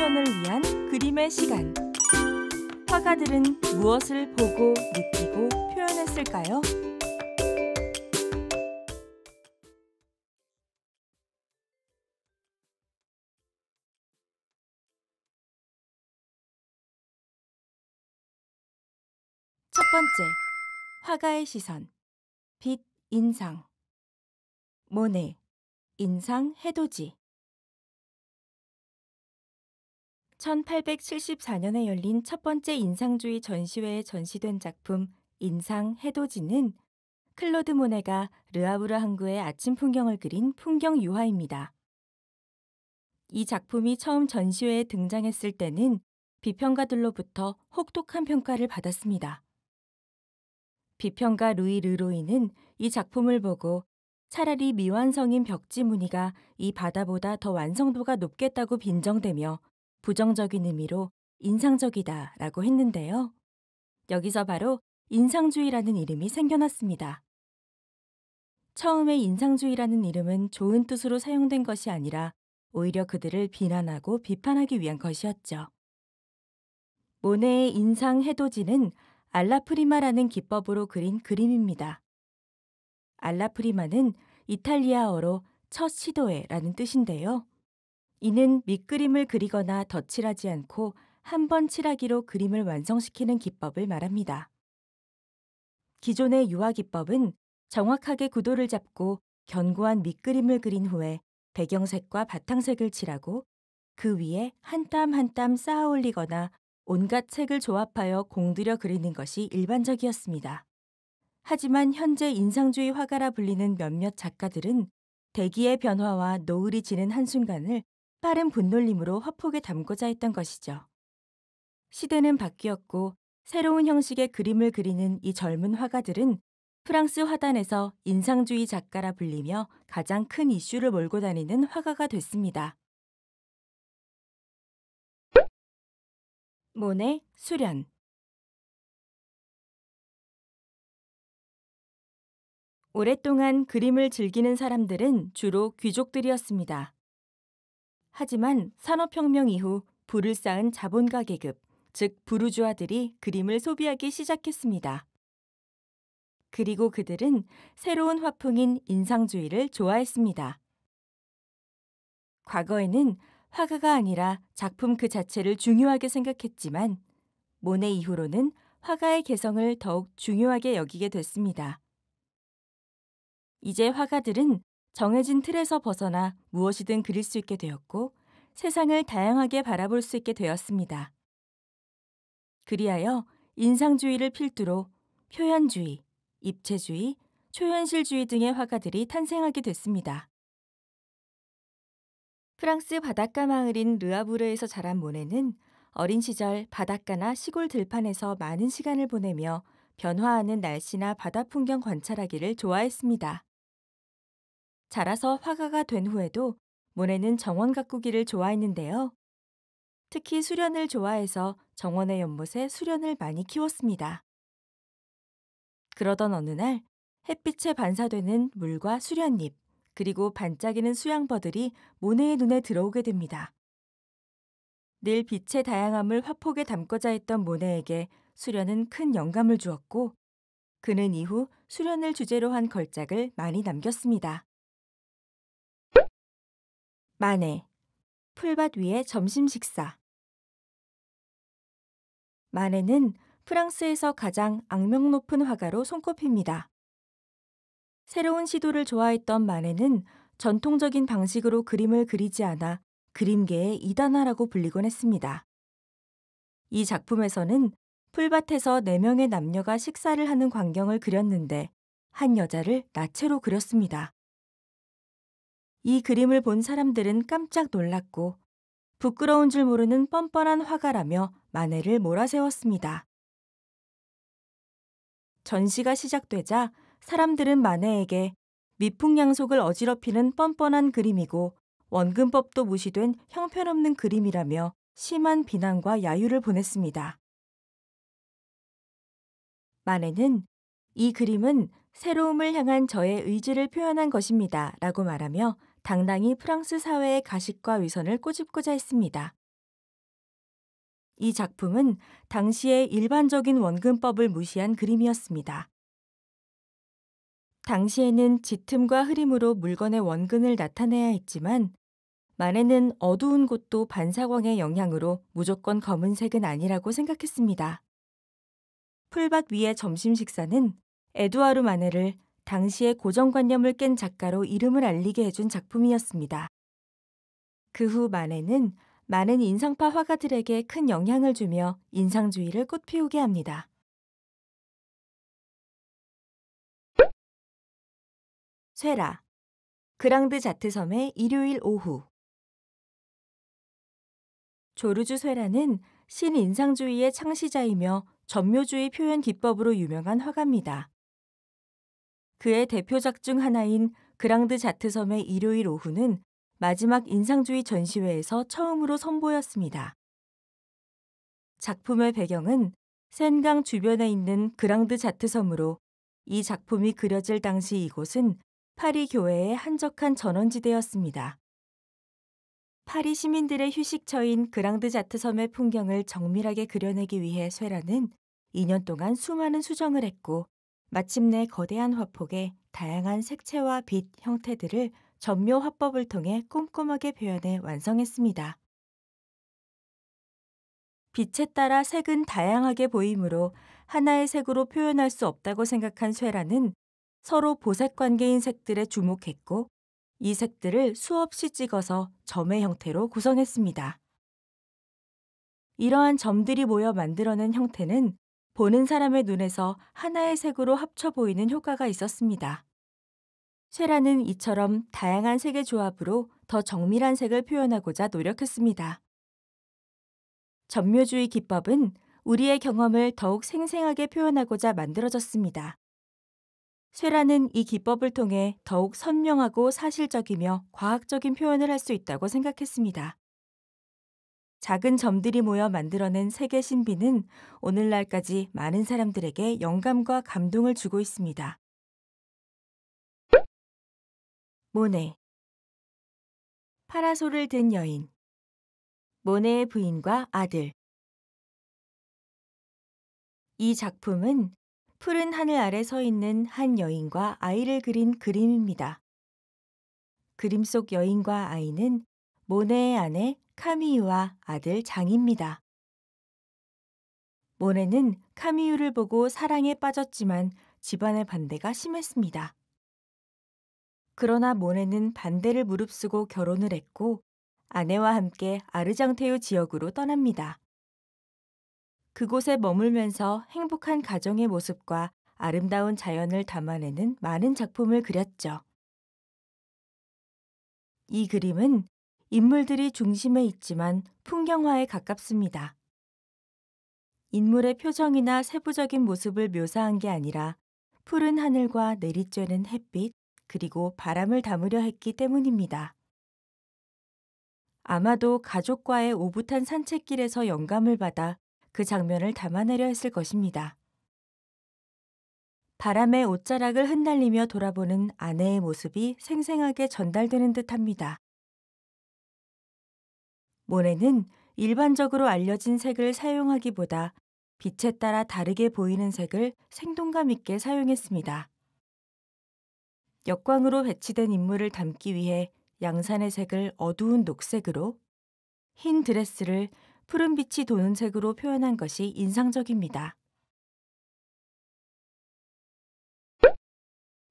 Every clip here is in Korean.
선을 위한 그림의 시간. 화가들은 무엇을 보고 느끼고 표현했을까요? 첫 번째, 화가의 시선. 빛, 인상. 모네, 인상, 해돋이. 1874년에 열린 첫 번째 인상주의 전시회에 전시된 작품 인상, 해돋이는 클로드 모네가 르아브르 항구의 아침 풍경을 그린 풍경 유화입니다. 이 작품이 처음 전시회에 등장했을 때는 비평가들로부터 혹독한 평가를 받았습니다. 비평가 루이 르로이는 이 작품을 보고 차라리 미완성인 벽지 무늬가 이 바다보다 더 완성도가 높겠다고 빈정대며 부정적인 의미로 인상적이다라고 했는데요. 여기서 바로 인상주의라는 이름이 생겨났습니다. 처음에 인상주의라는 이름은 좋은 뜻으로 사용된 것이 아니라 오히려 그들을 비난하고 비판하기 위한 것이었죠. 모네의 인상 해돋이는 알라프리마라는 기법으로 그린 그림입니다. 알라프리마는 이탈리아어로 첫 시도에라는 뜻인데요. 이는 밑그림을 그리거나 덧칠하지 않고 한 번 칠하기로 그림을 완성시키는 기법을 말합니다. 기존의 유화 기법은 정확하게 구도를 잡고 견고한 밑그림을 그린 후에 배경색과 바탕색을 칠하고 그 위에 한 땀 한 땀 쌓아 올리거나 온갖 색을 조합하여 공들여 그리는 것이 일반적이었습니다. 하지만 현재 인상주의 화가라 불리는 몇몇 작가들은 대기의 변화와 노을이 지는 한순간을 빠른 분놀림으로 화폭에 담고자 했던 것이죠. 시대는 바뀌었고 새로운 형식의 그림을 그리는 이 젊은 화가들은 프랑스 화단에서 인상주의 작가라 불리며 가장 큰 이슈를 몰고 다니는 화가가 됐습니다. 모네, 수련. 오랫동안 그림을 즐기는 사람들은 주로 귀족들이었습니다. 하지만 산업혁명 이후 부를 쌓은 자본가 계급, 즉 부르주아들이 그림을 소비하기 시작했습니다. 그리고 그들은 새로운 화풍인 인상주의를 좋아했습니다. 과거에는 화가가 아니라 작품 그 자체를 중요하게 생각했지만 모네 이후로는 화가의 개성을 더욱 중요하게 여기게 됐습니다. 이제 화가들은 정해진 틀에서 벗어나 무엇이든 그릴 수 있게 되었고 세상을 다양하게 바라볼 수 있게 되었습니다. 그리하여 인상주의를 필두로 표현주의, 입체주의, 초현실주의 등의 화가들이 탄생하게 됐습니다. 프랑스 바닷가 마을인 르아브르에서 자란 모네는 어린 시절 바닷가나 시골 들판에서 많은 시간을 보내며 변화하는 날씨나 바다 풍경 관찰하기를 좋아했습니다. 자라서 화가가 된 후에도 모네는 정원 가꾸기를 좋아했는데요. 특히 수련을 좋아해서 정원의 연못에 수련을 많이 키웠습니다. 그러던 어느 날 햇빛에 반사되는 물과 수련잎, 그리고 반짝이는 수양버들이 모네의 눈에 들어오게 됩니다. 늘 빛의 다양함을 화폭에 담고자 했던 모네에게 수련은 큰 영감을 주었고 그는 이후 수련을 주제로 한 걸작을 많이 남겼습니다. 마네, 풀밭 위의 점심 식사. 마네는 프랑스에서 가장 악명 높은 화가로 손꼽힙니다. 새로운 시도를 좋아했던 마네는 전통적인 방식으로 그림을 그리지 않아 그림계의 이단화라고 불리곤 했습니다. 이 작품에서는 풀밭에서 4명의 남녀가 식사를 하는 광경을 그렸는데 한 여자를 나체로 그렸습니다. 이 그림을 본 사람들은 깜짝 놀랐고 부끄러운 줄 모르는 뻔뻔한 화가라며 마네를 몰아세웠습니다. 전시가 시작되자 사람들은 마네에게 미풍양속을 어지럽히는 뻔뻔한 그림이고 원근법도 무시된 형편없는 그림이라며 심한 비난과 야유를 보냈습니다. 마네는 이 그림은 새로움을 향한 저의 의지를 표현한 것입니다 라고 말하며 당당히 프랑스 사회의 가식과 위선을 꼬집고자 했습니다. 이 작품은 당시의 일반적인 원근법을 무시한 그림이었습니다. 당시에는 짙음과 흐림으로 물건의 원근을 나타내야 했지만 마네는 어두운 곳도 반사광의 영향으로 무조건 검은색은 아니라고 생각했습니다. 풀밭 위의 점심 식사는 에두아르 마네를 당시의 고정관념을 깬 작가로 이름을 알리게 해준 작품이었습니다. 그 후 마네는 많은 인상파 화가들에게 큰 영향을 주며 인상주의를 꽃피우게 합니다. 쇠라, 그랑드 자트 섬의 일요일 오후. 조르주 쇠라는 신인상주의의 창시자이며 점묘주의 표현 기법으로 유명한 화가입니다. 그의 대표작 중 하나인 그랑드 자트 섬의 일요일 오후는 마지막 인상주의 전시회에서 처음으로 선보였습니다. 작품의 배경은 센강 주변에 있는 그랑드 자트 섬으로 이 작품이 그려질 당시 이곳은 파리 교회의 한적한 전원지대였습니다. 파리 시민들의 휴식처인 그랑드 자트 섬의 풍경을 정밀하게 그려내기 위해 쇠라는 2년 동안 수많은 수정을 했고 마침내 거대한 화폭에 다양한 색채와 빛, 형태들을 점묘 화법을 통해 꼼꼼하게 표현해 완성했습니다. 빛에 따라 색은 다양하게 보이므로 하나의 색으로 표현할 수 없다고 생각한 쇠라는 서로 보색 관계인 색들에 주목했고 이 색들을 수없이 찍어서 점의 형태로 구성했습니다. 이러한 점들이 모여 만들어낸 형태는 보는 사람의 눈에서 하나의 색으로 합쳐 보이는 효과가 있었습니다. 쇠라는 이처럼 다양한 색의 조합으로 더 정밀한 색을 표현하고자 노력했습니다. 점묘주의 기법은 우리의 경험을 더욱 생생하게 표현하고자 만들어졌습니다. 쇠라는 이 기법을 통해 더욱 선명하고 사실적이며 과학적인 표현을 할 수 있다고 생각했습니다. 작은 점들이 모여 만들어낸 색의 신비는 오늘날까지 많은 사람들에게 영감과 감동을 주고 있습니다. 모네, 파라솔을 든 여인. 모네의 부인과 아들. 이 작품은 푸른 하늘 아래 서 있는 한 여인과 아이를 그린 그림입니다. 그림 속 여인과 아이는 모네의 아내 카미유와 아들 장입니다. 모네는 카미유를 보고 사랑에 빠졌지만 집안의 반대가 심했습니다. 그러나 모네는 반대를 무릅쓰고 결혼을 했고 아내와 함께 아르장테유 지역으로 떠납니다. 그곳에 머물면서 행복한 가정의 모습과 아름다운 자연을 담아내는 많은 작품을 그렸죠. 이 그림은 인물들이 중심에 있지만 풍경화에 가깝습니다. 인물의 표정이나 세부적인 모습을 묘사한 게 아니라 푸른 하늘과 내리쬐는 햇빛, 그리고 바람을 담으려 했기 때문입니다. 아마도 가족과의 오붓한 산책길에서 영감을 받아 그 장면을 담아내려 했을 것입니다. 바람에 옷자락을 흩날리며 돌아보는 아내의 모습이 생생하게 전달되는 듯합니다. 모네는 일반적으로 알려진 색을 사용하기보다 빛에 따라 다르게 보이는 색을 생동감 있게 사용했습니다. 역광으로 배치된 인물을 담기 위해 양산의 색을 어두운 녹색으로, 흰 드레스를 푸른 빛이 도는 색으로 표현한 것이 인상적입니다.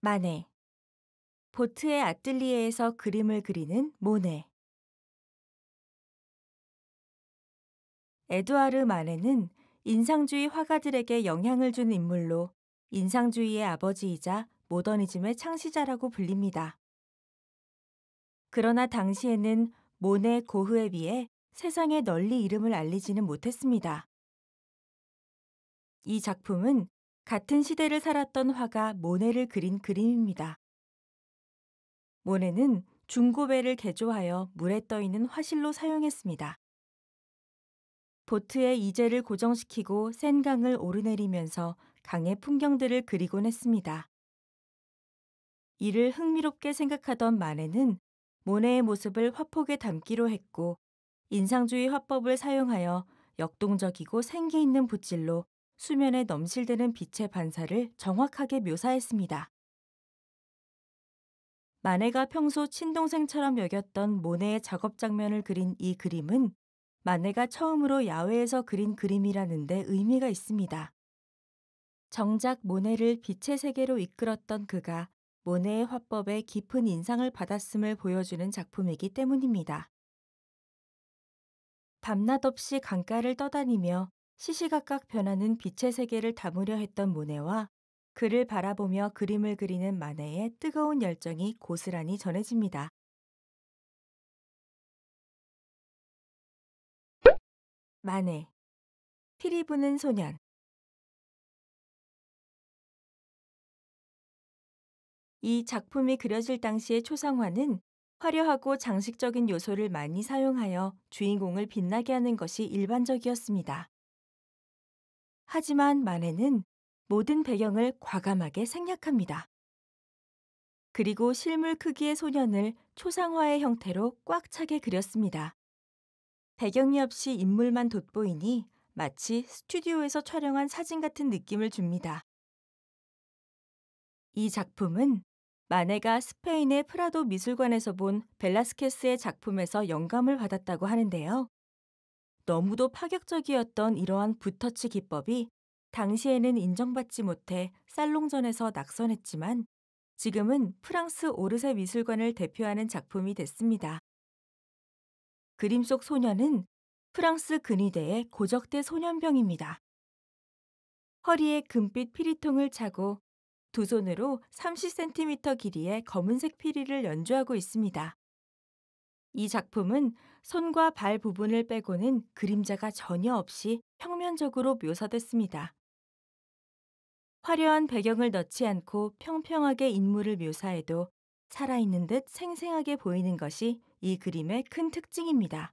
마네, 보트의 아뜰리에에서 그림을 그리는 모네. 에두아르 마네는 인상주의 화가들에게 영향을 준 인물로 인상주의의 아버지이자 모더니즘의 창시자라고 불립니다. 그러나 당시에는 모네 고흐에 비해 세상에 널리 이름을 알리지는 못했습니다. 이 작품은 같은 시대를 살았던 화가 모네를 그린 그림입니다. 모네는 중고배를 개조하여 물에 떠 있는 화실로 사용했습니다. 보트의 이제를 고정시키고 센 강을 오르내리면서 강의 풍경들을 그리곤 했습니다. 이를 흥미롭게 생각하던 마네는 모네의 모습을 화폭에 담기로 했고 인상주의 화법을 사용하여 역동적이고 생기 있는 붓질로 수면에 넘실대는 빛의 반사를 정확하게 묘사했습니다. 마네가 평소 친동생처럼 여겼던 모네의 작업 장면을 그린 이 그림은 마네가 처음으로 야외에서 그린 그림이라는 데 의미가 있습니다. 정작 모네를 빛의 세계로 이끌었던 그가 모네의 화법에 깊은 인상을 받았음을 보여주는 작품이기 때문입니다. 밤낮 없이 강가를 떠다니며 시시각각 변하는 빛의 세계를 담으려 했던 모네와 그를 바라보며 그림을 그리는 마네의 뜨거운 열정이 고스란히 전해집니다. 마네, 피리 부는 소년. 이 작품이 그려질 당시의 초상화는 화려하고 장식적인 요소를 많이 사용하여 주인공을 빛나게 하는 것이 일반적이었습니다. 하지만 마네는 모든 배경을 과감하게 생략합니다. 그리고 실물 크기의 소년을 초상화의 형태로 꽉 차게 그렸습니다. 배경이 없이 인물만 돋보이니 마치 스튜디오에서 촬영한 사진 같은 느낌을 줍니다. 이 작품은 마네가 스페인의 프라도 미술관에서 본 벨라스케스의 작품에서 영감을 받았다고 하는데요. 너무도 파격적이었던 이러한 붓터치 기법이 당시에는 인정받지 못해 살롱전에서 낙선했지만 지금은 프랑스 오르세 미술관을 대표하는 작품이 됐습니다. 그림 속 소년은 프랑스 근위대의 고적대 소년병입니다. 허리에 금빛 피리통을 차고 두 손으로 30cm 길이의 검은색 피리를 연주하고 있습니다. 이 작품은 손과 발 부분을 빼고는 그림자가 전혀 없이 평면적으로 묘사됐습니다. 화려한 배경을 넣지 않고 평평하게 인물을 묘사해도 살아있는 듯 생생하게 보이는 것이 이 그림의 큰 특징입니다.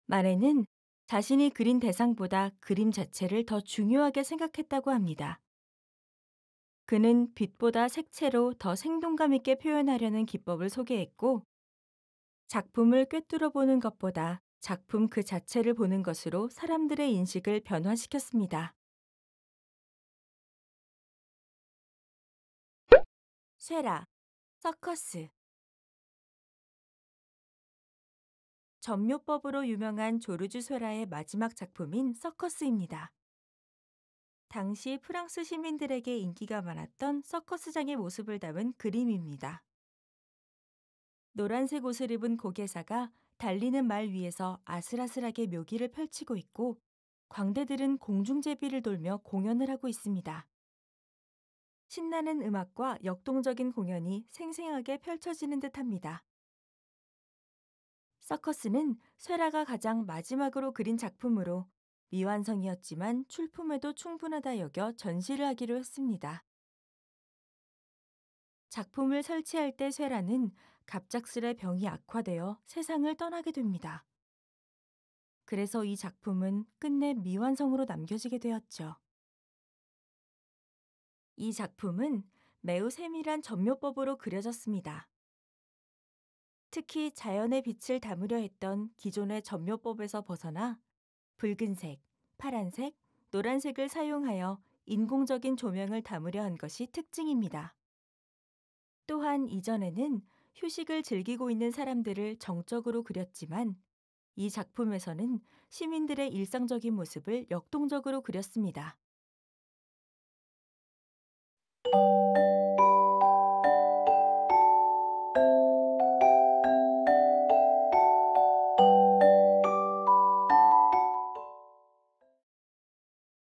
마네는 자신이 그린 대상보다 그림 자체를 더 중요하게 생각했다고 합니다. 그는 빛보다 색채로 더 생동감 있게 표현하려는 기법을 소개했고, 작품을 꿰뚫어 보는 것보다 작품 그 자체를 보는 것으로 사람들의 인식을 변화시켰습니다. 쇠라, 서커스. 전묘법으로 유명한 조르주 쇠라의 마지막 작품인 서커스입니다. 당시 프랑스 시민들에게 인기가 많았던 서커스장의 모습을 담은 그림입니다. 노란색 옷을 입은 고개사가 달리는 말 위에서 아슬아슬하게 묘기를 펼치고 있고 광대들은 공중제비를 돌며 공연을 하고 있습니다. 신나는 음악과 역동적인 공연이 생생하게 펼쳐지는 듯합니다. 서커스는 쇠라가 가장 마지막으로 그린 작품으로 미완성이었지만 출품에도 충분하다 여겨 전시를 하기로 했습니다. 작품을 설치할 때 쇠라는 갑작스레 병이 악화되어 세상을 떠나게 됩니다. 그래서 이 작품은 끝내 미완성으로 남겨지게 되었죠. 이 작품은 매우 세밀한 전묘법으로 그려졌습니다. 특히 자연의 빛을 담으려 했던 기존의 전묘법에서 벗어나 붉은색, 파란색, 노란색을 사용하여 인공적인 조명을 담으려 한 것이 특징입니다. 또한 이전에는 휴식을 즐기고 있는 사람들을 정적으로 그렸지만 이 작품에서는 시민들의 일상적인 모습을 역동적으로 그렸습니다.